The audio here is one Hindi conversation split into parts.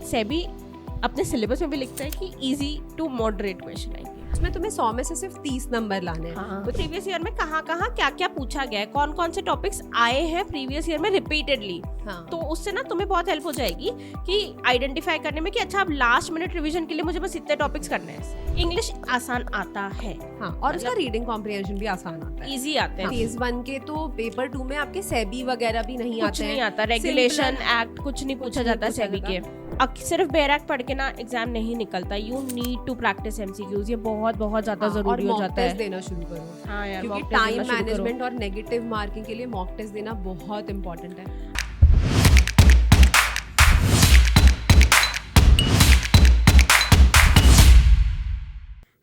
सेबी अपने सिलेबस में भी लिखता है कि इजी टू मॉडरेट क्वेश्चन आएंगे। उसमें तुम्हें 100 में से सिर्फ 30 नंबर लाने हैं। हाँ, तो प्रीवियस ईयर में कहाँ क्या क्या पूछा गया है, कौन कौन से टॉपिक्स आए हैं प्रीवियस ईयर में रिपीटेडली। हाँ। तो उससे ना तुम्हें बहुत हेल्प हो जाएगी कि आइडेंटिफाई करने में कि अच्छा अब लास्ट मिनट रिवीजन के लिए मुझे बस इतने टॉपिक्स करने हैं। इंग्लिश आसान आता है। हाँ, और उसका रीडिंग कॉम्प्रिहेंशन भी आसान आता है, इजी आते हैं। फेज 1 के तो पेपर 2 में आपके सेबी वगैरह भी नहीं आते हैं, नहीं आता, रेगुलेशन एक्ट कुछ नहीं पूछा जाता सेबी के। सिर्फ बेयर एक्ट पढ़ के ना एग्जाम नहीं निकलता, you need to practice MCQs, ये बहुत ज्यादा जरूरी हो जाता है। देना शुरू करो। हाँ यार, क्योंकि टाइम मैनेजमेंट और नेगेटिव मार्किंग के लिए मॉक टेस्ट देना बहुत इंपॉर्टेंट है।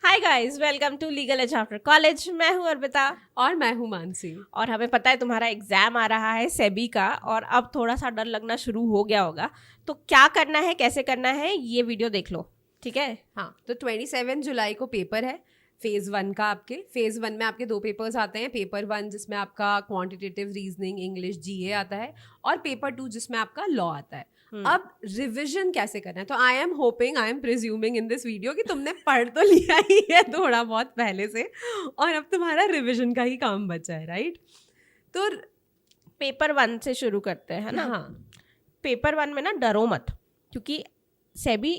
Hi guys, welcome to Legal Edge after college. मैं हूँ अर्पिता और मैं हूँ मानसी। और हमें पता है तुम्हारा एग्जाम आ रहा है सेबी का, और अब थोड़ा सा डर लगना शुरू हो गया होगा। तो क्या करना है, कैसे करना है, ये वीडियो देख लो, ठीक है। हाँ, तो 27 जुलाई को पेपर है फेज 1 का। आपके फेज 1 में आपके 2 पेपर्स आते हैं। पेपर 1 जिसमें आपका क्वांटिटेटिव रीजनिंग इंग्लिश जीए आता है, और पेपर 2 जिसमें आपका लॉ आता है। अब रिवीजन कैसे करना है, तो I am presuming in this video कि तुमने पढ़ तो लिया ही है थोड़ा बहुत पहले से, और अब तुम्हारा रिवीजन का ही काम बचा है, राइट। तो पेपर 1 से शुरू करते हैं ना। हाँ, पेपर 1 में ना डरो मत, क्योंकि सेबी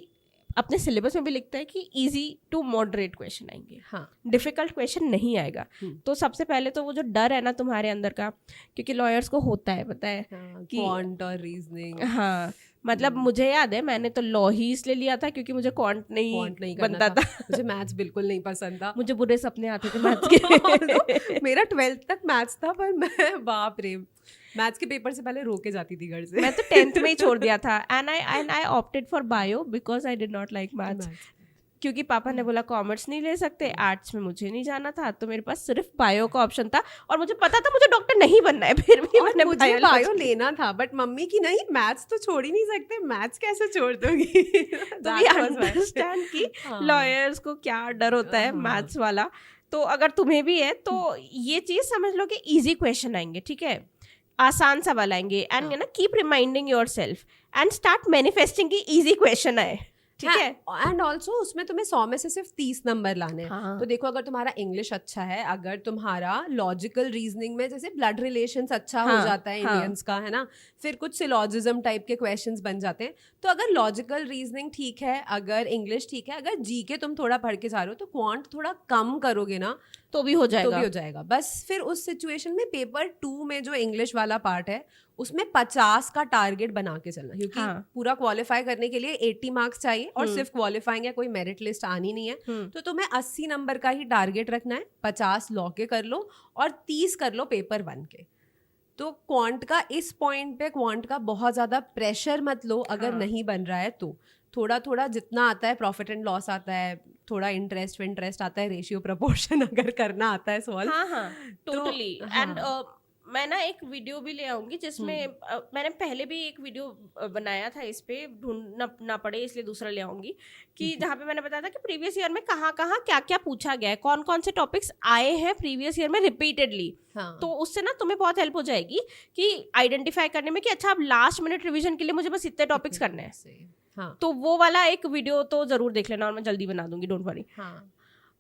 अपने सिलेबस में भी लिखता है कि इजी टू मॉडरेट क्वेश्चन आएंगे। हाँ, डिफिकल्ट क्वेश्चन नहीं आएगा। तो सबसे पहले तो वो जो डर है ना तुम्हारे अंदर का, क्योंकि लॉयर्स को होता है, पता है कि क्वांट और रीजनिंग। हाँ, मतलब मुझे याद है मैंने तो लॉ ही इसलिए लिया था क्योंकि मुझे क्वांट नहीं बनता था। मुझे मैथ्स बिल्कुल नहीं पसंद था। मुझे बुरे सपने आते थे मैथ्स के। मेरा 12th तक मैथ्स था, पर मैं बाप रे मैथ्स के पेपर से पहले रो के जाती थी घर से। मैं तो 10th में ही छोड़ दिया था। And I opted for bio because I did not like maths. क्योंकि पापा ने बोला कॉमर्स नहीं ले सकते, आर्ट्स में मुझे नहीं जाना था, तो मेरे पास सिर्फ बायो का ऑप्शन था, और मुझे पता था मुझे डॉक्टर नहीं बनना है, फिर भी मैंने मुझे बायो लेना था। बट मम्मी की नहीं, मैथ्स तो छोड़ ही नहीं सकते, मैथ्स कैसे छोड़ दोगी। तो ये अंडरस्टैंड कि लॉयर्स को क्या डर होता है मैथ्स वाला। तो अगर तुम्हें भी है तो ये चीज समझ लो कि इजी क्वेश्चन आएंगे, ठीक है, आसान सवाल आएंगे। एंड ना keep reminding yourself and start manifesting की इजी क्वेश्चन आए, ठीक है। एंड ऑल्सो उसमें तुम्हें 100 में से सिर्फ 30 नंबर लाने हैं। हाँ। तो देखो, अगर तुम्हारा इंग्लिश अच्छा है, अगर तुम्हारा लॉजिकल रीजनिंग में जैसे ब्लड रिलेशंस अच्छा हो जाता है इंडियंस का, है ना, फिर कुछ सिलॉजिज्म टाइप के क्वेश्चंस बन जाते हैं। तो अगर लॉजिकल रीजनिंग ठीक है, अगर इंग्लिश ठीक है, अगर जीके तुम थोड़ा पढ़ के जा रहे हो, तो क्वांट थोड़ा कम करोगे ना तो भी हो जाएगा। बस फिर उस सिचुएशन में पेपर 2 में जो इंग्लिश वाला पार्ट है उसमें 50 का टारगेट बना के चलना, क्योंकि पूरा क्वालिफाई करने के लिए 80 मार्क्स चाहिए, और सिर्फ क्वालिफाइंग है, कोई मेरिट लिस्ट आनी नहीं है। तो तुम्हें 80 नंबर का ही टारगेट रखना है। 50 लॉ के कर लो और 30 कर लो पेपर 1 के। तो क्वांट का इस पॉइंट पे क्वांट का बहुत ज्यादा प्रेशर मत लो। अगर नहीं बन रहा है तो थोड़ा थोड़ा जितना आता है, प्रॉफिट एंड लॉस आता है, थोड़ा इंटरेस्ट आता है, रेशियो प्रपोर्शन अगर करना आता है सॉल्व। हाँ, टोटली। एंड मैं ना एक वीडियो भी ले आऊंगी जिसमें मैंने पहले भी एक वीडियो बनाया था, इस पे ढूंढना ना पड़े इसलिए दूसरा ले आऊंगी, कि जहाँ पे मैंने बताया था कि प्रीवियस ईयर में कहाँ क्या क्या पूछा गया है, कौन कौन से टॉपिक्स आए हैं प्रीवियस ईयर में रिपीटेडली। तो उससे ना तुम्हें बहुत हेल्प हो जाएगी कि आइडेंटिफाई करने में कि अच्छा अब लास्ट मिनट रिवीजन के लिए मुझे बस इतने टॉपिक्स करने हैं। हाँ, तो वो वाला एक वीडियो तो जरूर देख लेना, और मैं जल्दी बना दूंगी, डोंट वरी। हाँ,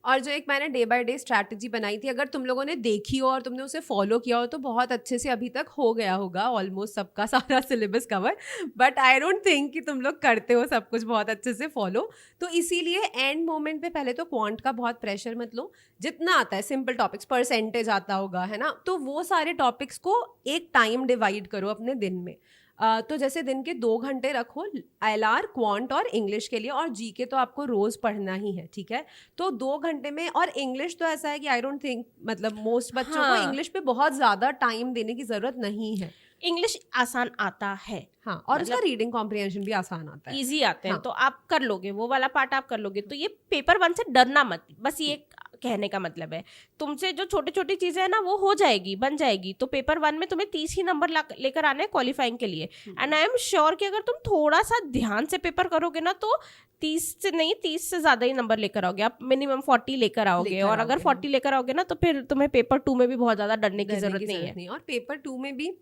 और जो एक मैंने डे बाय डे स्ट्रैटेजी बनाई थी, अगर तुम लोगों ने देखी हो और तुमने उसे फॉलो किया हो तो बहुत अच्छे से अभी तक हो गया होगा ऑलमोस्ट सबका सारा syllabus cover. But I don't think कि तुम लोग करते हो सब कुछ बहुत अच्छे से फॉलो। तो इसीलिए एंड मोमेंट पे पहले तो क्वांट का बहुत प्रेशर मत लो। जितना आता है सिंपल टॉपिक्स, परसेंटेज आता होगा, है ना, तो वो सारे टॉपिक्स को एक टाइम डिवाइड करो अपने दिन में। तो जैसे दिन के 2 घंटे रखो एलआर, क्वांट और इंग्लिश के लिए, और जीके तो आपको रोज पढ़ना ही है, ठीक है। तो 2 घंटे में, और इंग्लिश तो ऐसा है कि आई डोंट थिंक, मतलब मोस्ट बच्चों को इंग्लिश पे बहुत ज्यादा टाइम देने की जरूरत नहीं है। इंग्लिश आसान आता है। हाँ, और उसका रीडिंग कॉम्प्रिहेंशन भी आसान आता है, इजी आते हैं। तो आप कर लोगे, वो वाला पार्ट आप कर लोगे। तो ये पेपर 1 से डरना मत, बस ये कहने का मतलब है। तुमसे जो छोटी छोटी चीजें है ना वो हो जाएगी, बन जाएगी। तो पेपर 1 में तुम्हें 30 ही नंबर लेकर आने हैं क्वालिफाइंग के लिए। एंड आई एम श्योर कि अगर तुम थोड़ा सा ध्यान से पेपर करोगे ना तो 30 से नहीं, 30 से ज्यादा ही नंबर लेकर आओगे। आप मिनिमम 40 लेकर आओगे, और अगर 40 लेकर आओगे ना तो फिर तुम्हें पेपर 2 में भी बहुत ज्यादा डरने की जरूरत नहीं है। और पेपर 2 में भी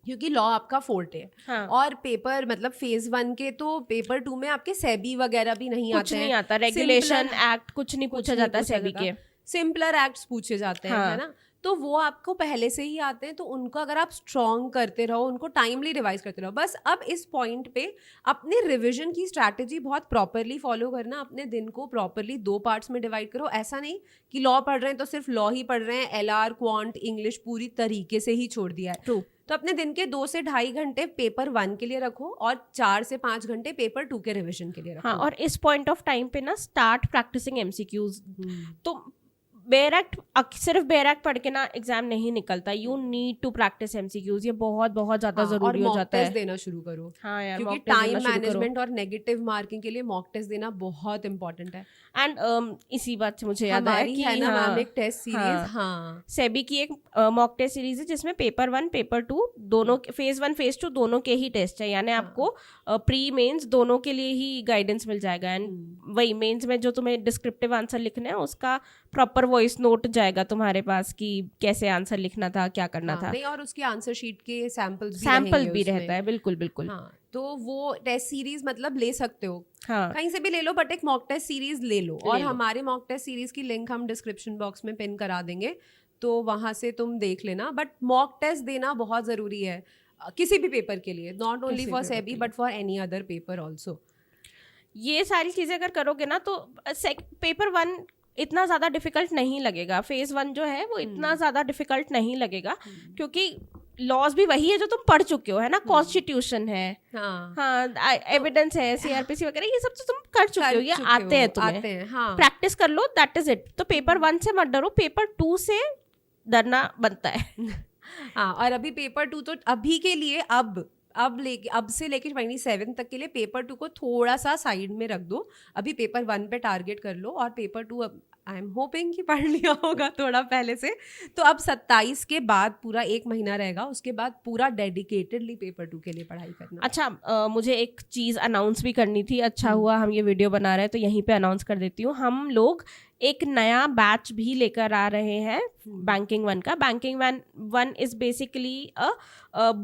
क्योंकि लॉ आपका फोर्ट है। हाँ, और पेपर मतलब फेज 1 के तो पेपर 2 में आपके सेबी वगैरह भी नहीं कुछ आते नहीं हैं, आता, रेगुलेशन Simpler- एक्ट कुछ नहीं कुछ पूछा नहीं जाता पूछा सेबी जाता। के। सिंपलर एक्ट्स पूछे जाते हैं, हाँ। है ना, तो वो आपको पहले से ही आते हैं, तो उनको अगर आप स्ट्रॉन्ग करते रहो, उनको टाइमली रिवाइज करते रहो। बस अब इस पॉइंट पे अपने रिवीजन की स्ट्रैटेजी बहुत प्रॉपरली फॉलो करना, अपने दिन को प्रॉपरली 2 पार्ट्स में डिवाइड करो। ऐसा नहीं कि लॉ पढ़ रहे हैं तो सिर्फ लॉ ही पढ़ रहे हैं, LR क्वांट इंग्लिश पूरी तरीके से ही छोड़ दिया है। ट्रू। तो अपने दिन के 2 से 2.5 घंटे पेपर 1 के लिए रखो और 4 से 5 घंटे पेपर 2 के रिवीजन के लिए रखो। हाँ, और इस पॉइंट ऑफ टाइम पे ना स्टार्ट प्रैक्टिसिंग MCQs। तो बेयर एक्ट सिर्फ बेयर एक्ट पढ़ के ना एग्जाम नहीं निकलता, you need to practice MCQs। ये बहुत बहुत ज्यादा हाँ, जरूरी और हो मॉक जाता टेस्ट है। देना शुरू करो, हाँ यार, क्योंकि mock test टाइम देना शुरू करो। मैनेजमेंट और नेगेटिव मार्किंग के लिए मॉक टेस्ट देना बहुत इंपॉर्टेंट है। एंड इसी बात से मुझे याद आया हमारी कि है ना हाँ, मैम एक टेस्ट सीरीज, हाँ सेबी की एक मॉक टेस्ट सीरीज है जिसमें पेपर 1 पेपर 2 दोनों, फेज 1 फेज 2 दोनों के ही टेस्ट है, यानी आपको प्री मेंस दोनों के लिए ही गाइडेंस मिल जाएगा। एंड वही मेंस में जो तुम्हें डिस्क्रिप्टिव आंसर लिखना है उसका प्रॉपर वॉइस नोट जाएगा तुम्हारे पास कि कैसे आंसर लिखना था, क्या करना था। नहीं, और उसकी आंसर शीट के सैंपल भी रहता है, बिल्कुल बिल्कुल। हाँ, तो वो टेस्ट सीरीज मतलब ले सकते हो, हाँ, कहीं से भी ले लो, बट एक मॉक टेस्ट सीरीज ले लो। और लो। हमारे मॉक टेस्ट सीरीज की लिंक हम डिस्क्रिप्शन बॉक्स में पिन करा देंगे, तो वहां से तुम देख लेना। बट मॉक टेस्ट देना बहुत जरूरी है किसी भी पेपर के लिए, not only for SEBI but for any other paper also. ये सारी चीजें अगर करोगे ना तो पेपर 1 इतना ज्यादा डिफिकल्ट नहीं लगेगा, फेज 1 जो है वो इतना ज्यादा डिफिकल्ट नहीं लगेगा, क्योंकि लॉज भी वही है जो तुम पढ़ चुके हो, है ना, कॉन्स्टिट्यूशन है, हाँ, एविडेंस है, CRPC वगैरह, ये सब तो तुम कर चुके हो, ये आते हैं तुम्हें, हाँ। प्रैक्टिस कर लो, दैट इज इट। तो पेपर 1 से मत डरो, पेपर 2 से डरना बनता है। हाँ, और अभी पेपर 2 तो अभी के लिए अब से लेके 27 तक के लिए पेपर 2 को थोड़ा सा साइड में रख दो, अभी पेपर 1 पे टारगेट कर लो। और पेपर 2 अब आई एम होपिंग कि पढ़ लिया होगा थोड़ा पहले से, तो अब 27 के बाद पूरा 1 महीना रहेगा, उसके बाद पूरा डेडिकेटेडली पेपर 2 के लिए पढ़ाई करना। अच्छा, मुझे एक चीज़ अनाउंस भी करनी थी, अच्छा हुआ हम ये वीडियो बना रहे हैं तो यहीं पे अनाउंस कर देती हूँ। हम लोग एक नया बैच भी लेकर आ रहे हैं बैंकिंग 1 का। Banking 1 is basically a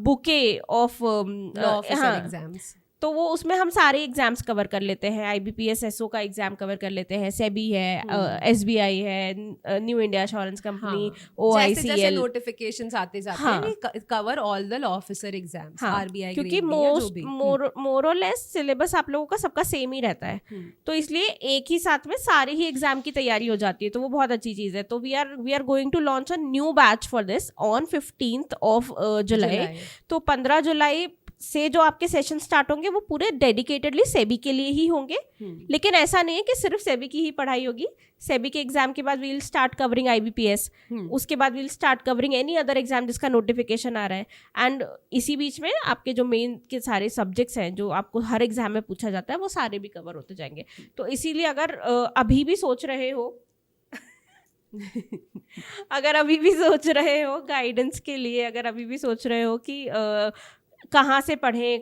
bouquet of exams, तो वो उसमें हम सारे एग्जाम्स कवर कर लेते हैं, IBPS SO का एग्जाम कवर कर लेते हैं, सेबी है, SBI है, new India assurance company, OICL, जैसे नोटिफिकेशंस आते जाते हैं, cover all the law officer exams, RBI, क्योंकि मोर और लेस सिलेबस आप लोगों का सबका सेम ही रहता है, तो इसलिए एक ही साथ में सारे ही एग्जाम की तैयारी हो जाती है, तो वो बहुत अच्छी चीज है। तो we are going to launch a new batch for this on 15th of July. तो 15 जुलाई से जो आपके सेशन स्टार्ट होंगे वो पूरे डेडिकेटेडली सेबी के लिए ही होंगे, लेकिन ऐसा नहीं है कि सिर्फ सेबी की ही पढ़ाई होगी। सेबी के एग्जाम के बाद we will start covering IBPS, उसके बाद we will start covering any other exam जिसका नोटिफिकेशन आ रहा है। एंड इसी बीच में आपके जो मेन के सारे सब्जेक्ट्स हैं जो आपको हर एग्जाम में पूछा जाता है वो सारे भी कवर होते जाएंगे। तो इसीलिए अगर अभी भी सोच रहे हो अगर अभी भी सोच रहे हो गाइडेंस के लिए, अगर अभी भी सोच रहे हो कि कहाँ से पढ़ें,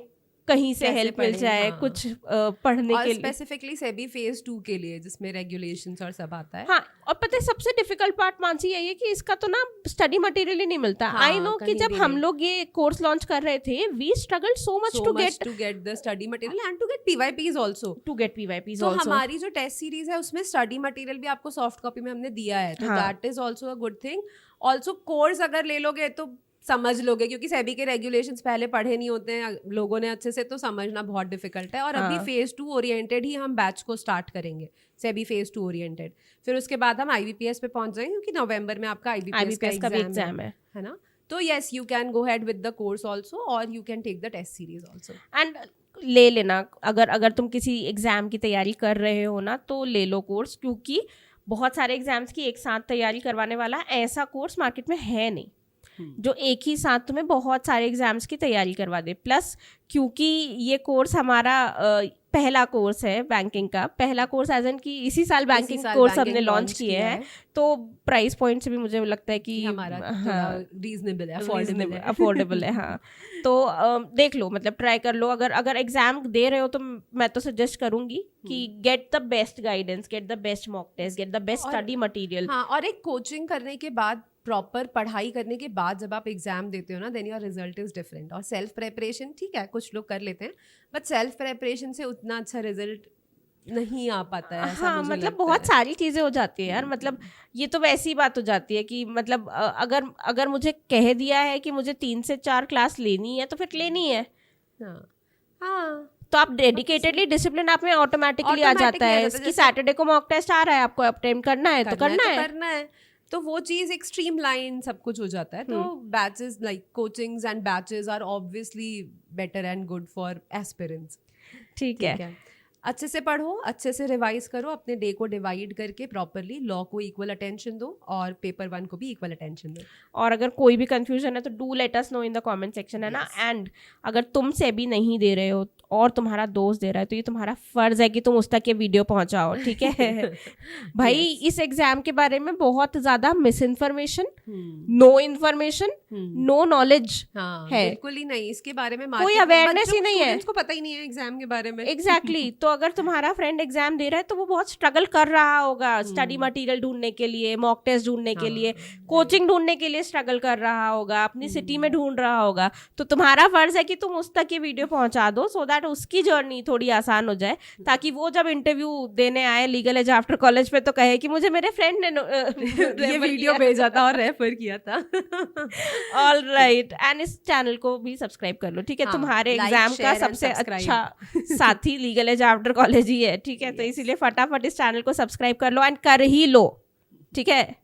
कहीं से हेल्प मिल जाए, हाँ। कुछ पढ़ने के लिए, स्पेसिफिकली सेबी फेज 2 के लिए जिसमें रेगुलेशंस और सब आता है। हाँ, और पता है सबसे डिफिकल्ट पार्ट मानसी यही है कि इसका तो ना स्टडी मटेरियल ही नहीं मिलता। आई नो कि जब हम लोग ये कोर्स लॉन्च कर रहे थे, we struggled so much to get the study material and to get PYPs also, तो हमारी जो टेस्ट सीरीज है उसमें स्टडी मटेरियल भी आपको सॉफ्ट कॉपी में हमने दिया है, तो that is also a good thing. Also course अगर ले लोगे तो समझ लोगे, क्योंकि सेबी के रेगुलेशंस पहले पढ़े नहीं होते हैं लोगों ने अच्छे से, तो समझना बहुत डिफिकल्ट है। और अभी फेज 2 ओरिएंटेड ही हम बैच को स्टार्ट करेंगे, सेबी फेज 2 ओरिएंटेड। फिर उसके बाद हम IBPS पे पहुंच जाएंगे, क्योंकि नवंबर में आपका IBPS का भी एग्जाम है ना। तो yes, you can go head with the course also, और you can take the test series also. And ले लेना, अगर तुम किसी एग्जाम की तैयारी कर रहे हो ना तो ले लो कोर्स, क्योंकि बहुत सारे एग्जाम्स की एक साथ तैयारी करवाने वाला ऐसा कोर्स मार्केट में है नहीं जो एक ही साथ तुम्हें बहुत सारे एग्जाम्स की तैयारी करवा दे। प्लस क्योंकि ये कोर्स हमारा पहला कोर्स है बैंकिंग का, पहला कोर्स एज एन की इसी साल बैंकिंग कोर्स हमने लॉन्च किए हैं, तो प्राइस पॉइंट से भी मुझे लगता है कि हमारा रीजनेबल है, अफोर्डेबल है। हाँ, तो देख लो, मतलब ट्राई कर लो। अगर एग्जाम दे रहे हो तो मैं तो सजेस्ट करूंगी कि get the best guidance, get the best mock test, get the best study material. हाँ, और एक कोचिंग करने के बाद प्रॉपर पढ़ाई करने के बाद जब आप एग्जाम देते हो ना, then your result is different. और सेल्फ प्रेपरेशन ठीक है, कुछ लोग कर लेते हैं, बट सेल्फ प्रेपरेशन से उतना अच्छा रिजल्ट नहीं आ पाता है, ऐसा हाँ मुझे मतलब लगता बहुत है. सारी चीजें हो जाती है यार. मतलब ये तो वैसी बात हो जाती है कि मतलब अगर अगर मुझे कह दिया है कि मुझे 3 से 4 क्लास लेनी है तो फिर लेनी है. हाँ हाँ, तो आप डेडिकेटेडली डिसिप्लिन आप में ऑटोमेटिकली आ जाता है कि सैटरडे को मॉक टेस्ट आ रहा है, आपको अटेम्प्ट करना है तो करना है. तो वो चीज एक स्ट्रीम लाइन सब कुछ हो जाता है. तो batches like coachings and batches are obviously better and good for aspirants. ठीक है. अच्छे से पढ़ो, अच्छे से रिवाइज करो, अपने डे को डिवाइड करके प्रॉपरली लॉ को इक्वल अटेंशन दो और पेपर 1 को भी इक्वल अटेंशन दो. और अगर कोई भी कंफ्यूजन है तो do let us know in the comment section, है ना. एंड अगर तुम से भी नहीं दे रहे हो और तुम्हारा दोस्त दे रहा है तो ये तुम्हारा फर्ज है कि तुम उस तक ये वीडियो पहुंचाओ. ठीक है भाई. इस एग्जाम के बारे में बहुत ज्यादा misinformation, no information, no knowledge है. बिल्कुल ही नहीं इसके बारे में, कोई अवेयरनेस ही नहीं है, उसको पता ही नहीं है एग्जाम के बारे में. एग्जैक्टली. तो अगर तुम्हारा फ्रेंड एग्जाम दे रहा है तो वो बहुत स्ट्रगल कर रहा होगा स्टडी मटेरियल ढूंढने के लिए, मॉक टेस्ट ढूंढने के लिए, कोचिंग ढूंढने के लिए स्ट्रगल कर रहा होगा, अपनी सिटी में ढूंढ रहा होगा. तो तुम्हारा फर्ज है कि तुम उस तक ये वीडियो पहुंचा दो सो दैट उसकी जर्नी थोड़ी आसान हो जाए, ताकि वो जब इंटरव्यू देने आए लीगल एज आफ्टर कॉलेज पे तो कहे कि मुझे मेरे फ्रेंड ने ये वीडियो भेजा था और रेफर किया था. All right. एंड इस चैनल को भी सब्सक्राइब कर लो. ठीक है. तुम्हारे एग्जाम का सबसे अच्छा साथी लीगल एज आफ्टर कॉलेज ही है. ठीक है. तो इसीलिए फटाफट इस चैनल को सब्सक्राइब कर लो एंड कर ही लो. ठीक है.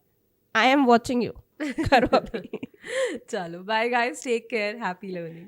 I am watching you. करो अभी. चलो bye guys, take care, happy learning.